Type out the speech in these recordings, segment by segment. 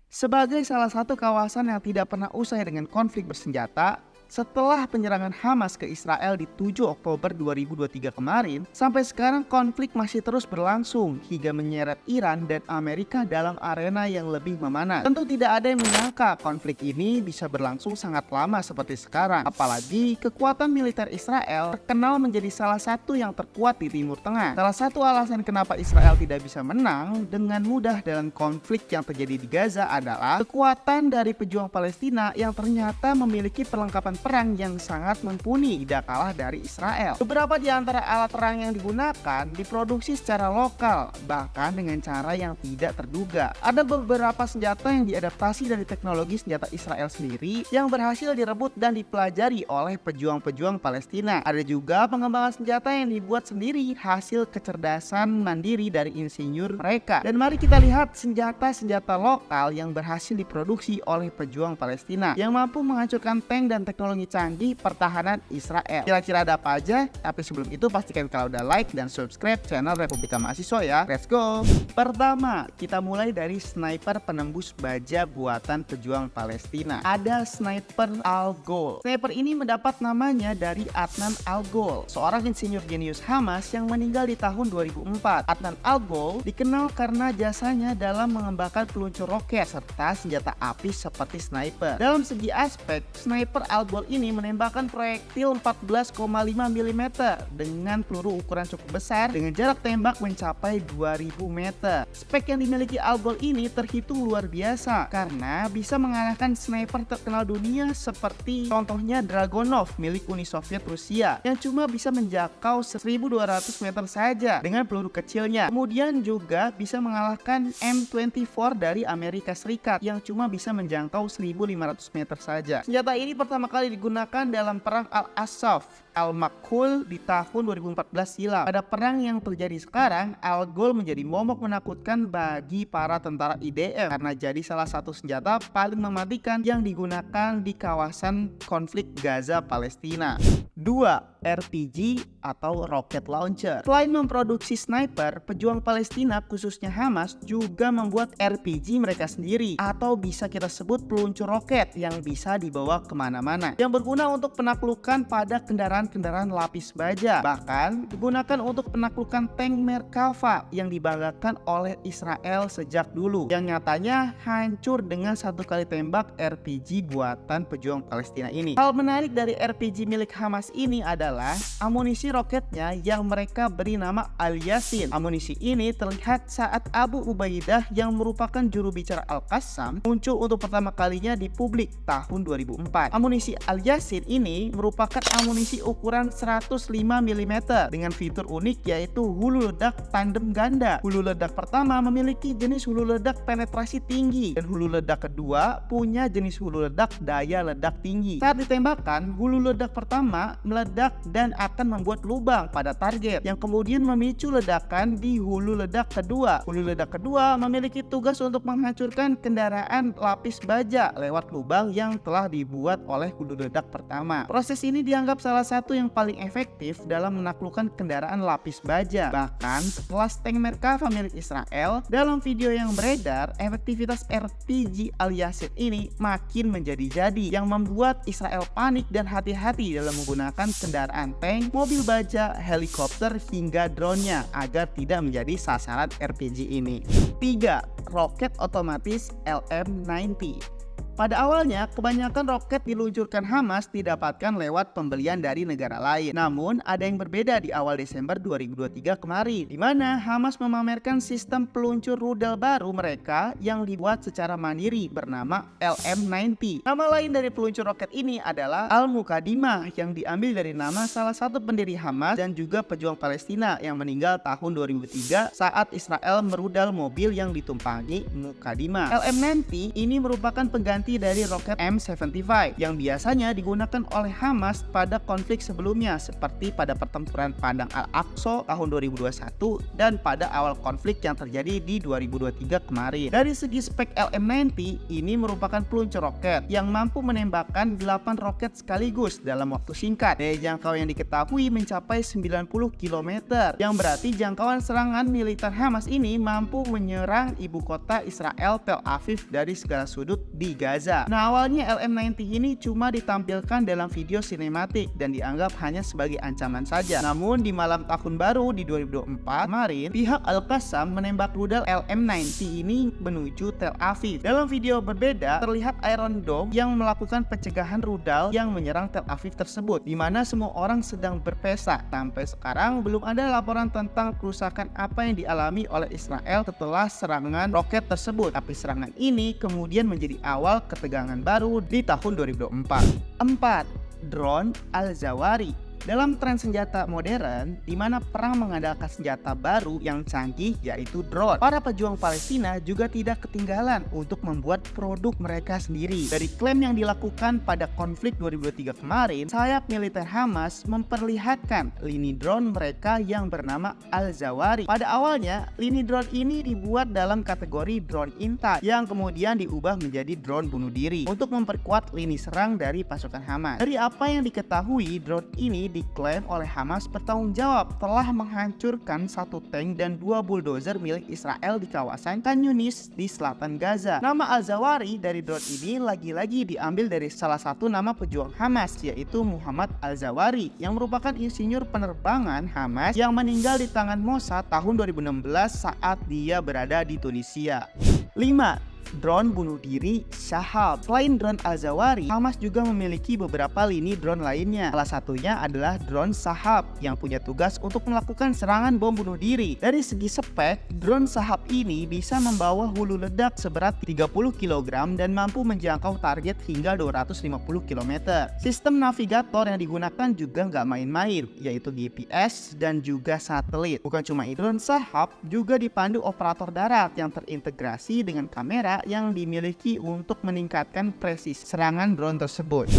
Sebagai salah satu kawasan yang tidak pernah usai dengan konflik bersenjata, setelah penyerangan Hamas ke Israel di 7 Oktober 2023 kemarin, sampai sekarang konflik masih terus berlangsung hingga menyeret Iran dan Amerika dalam arena yang lebih memanas. Tentu tidak ada yang menyangka konflik ini bisa berlangsung sangat lama seperti sekarang. Apalagi kekuatan militer Israel terkenal menjadi salah satu yang terkuat di Timur Tengah. Salah satu alasan kenapa Israel tidak bisa menang dengan mudah dalam konflik yang terjadi di Gaza adalah kekuatan dari pejuang Palestina yang ternyata memiliki perlengkapan perang yang sangat mumpuni, tidak kalah dari Israel. Beberapa di antara alat perang yang digunakan diproduksi secara lokal, bahkan dengan cara yang tidak terduga. Ada beberapa senjata yang diadaptasi dari teknologi senjata Israel sendiri yang berhasil direbut dan dipelajari oleh pejuang-pejuang Palestina. Ada juga pengembangan senjata yang dibuat sendiri hasil kecerdasan mandiri dari insinyur mereka. Dan mari kita lihat senjata-senjata lokal yang berhasil diproduksi oleh pejuang Palestina yang mampu menghancurkan tank dan teknologi canggih pertahanan Israel. Kira-kira ada apa aja? Tapi sebelum itu pastikan kalau udah like dan subscribe channel Republika Mahasiswa ya. Let's go! Pertama, kita mulai dari sniper penembus baja buatan pejuang Palestina. Ada sniper Al-Gol. Sniper ini mendapat namanya dari Adnan Al-Gol, seorang insinyur jenius Hamas yang meninggal di tahun 2004. Adnan Al-Gol dikenal karena jasanya dalam mengembangkan peluncur roket serta senjata api seperti sniper. Dalam segi aspek, sniper Al-Gol ini menembakkan proyektil 14,5 mm dengan peluru ukuran cukup besar dengan jarak tembak mencapai 2000 meter. Spek yang dimiliki Al-Gol ini terhitung luar biasa karena bisa mengalahkan sniper terkenal dunia seperti contohnya Dragunov milik Uni Soviet Rusia yang cuma bisa menjangkau 1200 meter saja dengan peluru kecilnya. Kemudian juga bisa mengalahkan M24 dari Amerika Serikat yang cuma bisa menjangkau 1500 meter saja. Senjata ini pertama kali digunakan dalam perang Al-Asaf Al-Makhul di tahun 2014 silam. Pada perang yang terjadi sekarang, Al-Gol menjadi momok menakutkan bagi para tentara IDF karena jadi salah satu senjata paling mematikan yang digunakan di kawasan konflik Gaza Palestina. 2. RPG atau rocket launcher. Selain memproduksi sniper, pejuang Palestina khususnya Hamas juga membuat RPG mereka sendiri atau bisa kita sebut peluncur roket yang bisa dibawa kemana-mana yang berguna untuk penaklukan pada kendaraan-kendaraan lapis baja. Bahkan digunakan untuk penaklukan tank Merkava yang dibanggakan oleh Israel sejak dulu yang nyatanya hancur dengan satu kali tembak RPG buatan pejuang Palestina ini. Hal menarik dari RPG milik Hamas ini adalah amunisi roketnya yang mereka beri nama Al-Yasin. Amunisi ini terlihat saat Abu Ubaidah yang merupakan juru bicara Al-Qassam muncul untuk pertama kalinya di publik tahun 2004. Amunisi Al-Yasin ini merupakan amunisi ukuran 105 mm dengan fitur unik yaitu hulu ledak tandem ganda. Hulu ledak pertama memiliki jenis hulu ledak penetrasi tinggi dan hulu ledak kedua punya jenis hulu ledak daya ledak tinggi. Saat ditembakkan, hulu ledak pertama meledak dan akan membuat lubang pada target yang kemudian memicu ledakan di hulu ledak kedua. Hulu ledak kedua memiliki tugas untuk menghancurkan kendaraan lapis baja lewat lubang yang telah dibuat oleh hulu ledak pertama. Proses ini dianggap salah satu yang paling efektif dalam menaklukkan kendaraan lapis baja. Bahkan setelah tank Merkava milik Israel, dalam video yang beredar, efektivitas RPG Al-Yasin ini makin menjadi-jadi yang membuat Israel panik dan hati-hati dalam menggunakan kendaraan tank, mobil baja, helikopter hingga drone-nya agar tidak menjadi sasaran RPG ini. 3. Roket otomatis LM-90. Pada awalnya, kebanyakan roket diluncurkan Hamas didapatkan lewat pembelian dari negara lain. Namun, ada yang berbeda di awal Desember 2023 kemarin, di mana Hamas memamerkan sistem peluncur rudal baru mereka yang dibuat secara mandiri bernama LM-90. Nama lain dari peluncur roket ini adalah Al-Muqaddimah yang diambil dari nama salah satu pendiri Hamas dan juga pejuang Palestina yang meninggal tahun 2003 saat Israel merudal mobil yang ditumpangi Muqaddimah. LM-90 ini merupakan pengganti ganti dari roket M75 yang biasanya digunakan oleh Hamas pada konflik sebelumnya seperti pada pertempuran Padang Al-Aqsa tahun 2021 dan pada awal konflik yang terjadi di 2023 kemarin. Dari segi spek LM90, ini merupakan peluncur roket yang mampu menembakkan 8 roket sekaligus dalam waktu singkat. Daya jangkau yang diketahui mencapai 90 km, yang berarti jangkauan serangan militer Hamas ini mampu menyerang ibu kota Israel Tel Aviv dari segala sudut di Gaza. Nah, awalnya LM90 ini cuma ditampilkan dalam video sinematik dan dianggap hanya sebagai ancaman saja. Namun di malam tahun baru di 2024 kemarin, pihak Al-Qassam menembak rudal LM90 ini menuju Tel Aviv. Dalam video berbeda, terlihat Iron Dome yang melakukan pencegahan rudal yang menyerang Tel Aviv tersebut, di mana semua orang sedang berpesta. Sampai sekarang belum ada laporan tentang kerusakan apa yang dialami oleh Israel setelah serangan roket tersebut. Tapi serangan ini kemudian menjadi awal ketegangan baru di tahun 2024. 4. Drone Al-Zawari. Dalam tren senjata modern, di mana perang mengandalkan senjata baru yang canggih yaitu drone, para pejuang Palestina juga tidak ketinggalan untuk membuat produk mereka sendiri. Dari klaim yang dilakukan pada konflik 2023 kemarin, sayap militer Hamas memperlihatkan lini drone mereka yang bernama Al-Zawari. Pada awalnya, lini drone ini dibuat dalam kategori drone intai yang kemudian diubah menjadi drone bunuh diri untuk memperkuat lini serang dari pasukan Hamas. Dari apa yang diketahui, drone ini diklaim oleh Hamas bertanggung jawab telah menghancurkan 1 tank dan 2 bulldozer milik Israel di kawasan Khan Yunis di selatan Gaza. Nama Al-Zawari dari drone ini lagi-lagi diambil dari salah satu nama pejuang Hamas, yaitu Muhammad Al-Zawari, yang merupakan insinyur penerbangan Hamas yang meninggal di tangan Mossad tahun 2016 saat dia berada di Tunisia. 5. Drone bunuh diri Shahab. Selain drone Al-Zawari, Hamas juga memiliki beberapa lini drone lainnya. Salah satunya adalah drone Shahab yang punya tugas untuk melakukan serangan bom bunuh diri. Dari segi spek, drone Shahab ini bisa membawa hulu ledak seberat 30 kg dan mampu menjangkau target hingga 250 km. Sistem navigator yang digunakan juga nggak main-main, yaitu GPS dan juga satelit. Bukan cuma itu, drone Shahab juga dipandu operator darat yang terintegrasi dengan kamera yang dimiliki untuk meningkatkan presisi serangan drone tersebut.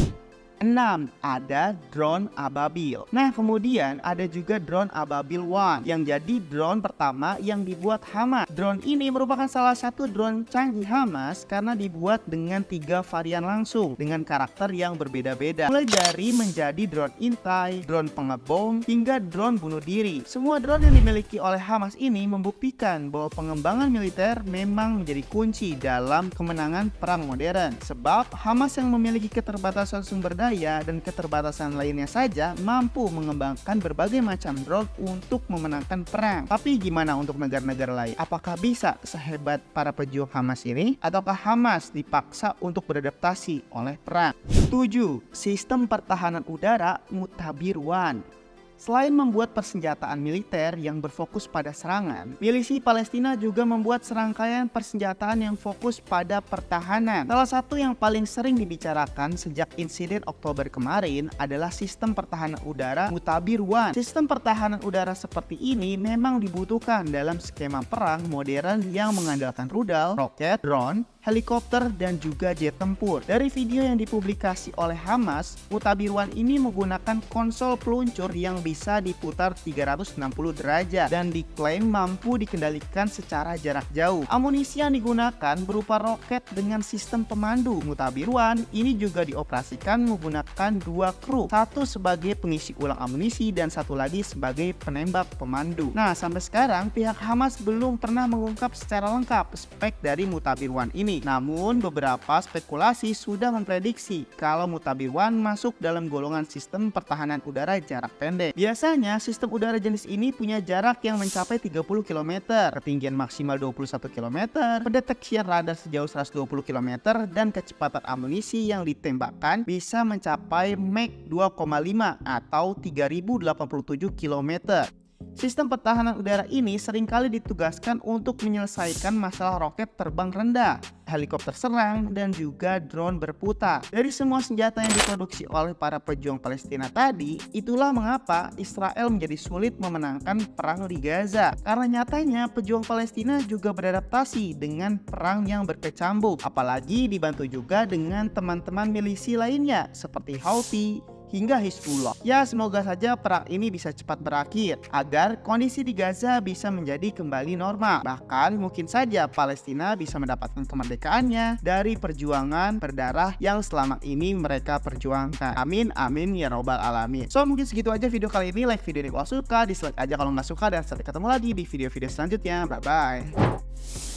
6. Ada drone Ababil. Nah, kemudian ada juga drone Ababil One yang jadi drone pertama yang dibuat Hamas. Drone ini merupakan salah satu drone canggih Hamas karena dibuat dengan 3 varian langsung dengan karakter yang berbeda-beda. Mulai dari menjadi drone intai, drone pengebom, hingga drone bunuh diri. Semua drone yang dimiliki oleh Hamas ini membuktikan bahwa pengembangan militer memang menjadi kunci dalam kemenangan perang modern. Sebab Hamas yang memiliki keterbatasan sumber daya dan keterbatasan lainnya saja mampu mengembangkan berbagai macam drone untuk memenangkan perang. Tapi gimana untuk negara-negara lain? Apakah bisa sehebat para pejuang Hamas ini? Ataukah Hamas dipaksa untuk beradaptasi oleh perang? 7. Sistem pertahanan udara Mutabir One. Selain membuat persenjataan militer yang berfokus pada serangan, milisi Palestina juga membuat serangkaian persenjataan yang fokus pada pertahanan. Salah satu yang paling sering dibicarakan sejak insiden Oktober kemarin adalah sistem pertahanan udara Mutabir One. Sistem pertahanan udara seperti ini memang dibutuhkan dalam skema perang modern yang mengandalkan rudal, roket, drone, helikopter, dan juga jet tempur. Dari video yang dipublikasi oleh Hamas, Mutabir One ini menggunakan konsol peluncur yang bisa diputar 360 derajat dan diklaim mampu dikendalikan secara jarak jauh. Amunisi yang digunakan berupa roket dengan sistem pemandu. Mutabir One ini juga dioperasikan menggunakan 2 kru, satu sebagai pengisi ulang amunisi dan satu lagi sebagai penembak pemandu. Nah, sampai sekarang pihak Hamas belum pernah mengungkap secara lengkap spek dari Mutabir One ini. Namun beberapa spekulasi sudah memprediksi kalau Mutabir One masuk dalam golongan sistem pertahanan udara jarak pendek. Biasanya sistem udara jenis ini punya jarak yang mencapai 30 km, ketinggian maksimal 21 km, pendeteksian radar sejauh 120 km, dan kecepatan amunisi yang ditembakkan bisa mencapai Mach 2,5 atau 3087 km. Sistem pertahanan udara ini seringkali ditugaskan untuk menyelesaikan masalah roket terbang rendah, helikopter serang, dan juga drone berputar. Dari semua senjata yang diproduksi oleh para pejuang Palestina tadi, itulah mengapa Israel menjadi sulit memenangkan perang di Gaza. Karena nyatanya pejuang Palestina juga beradaptasi dengan perang yang berkecambuk, apalagi dibantu juga dengan teman-teman milisi lainnya seperti Houthi hingga Hizbullah. Ya, semoga saja perang ini bisa cepat berakhir agar kondisi di Gaza bisa menjadi kembali normal. Bahkan mungkin saja Palestina bisa mendapatkan kemerdekaannya dari perjuangan berdarah yang selama ini mereka perjuangkan. Amin amin ya robbal alamin. So mungkin segitu aja video kali ini. Like video ini kalau suka, dislike aja kalau nggak suka, dan sampai ketemu lagi di video-video selanjutnya. Bye bye.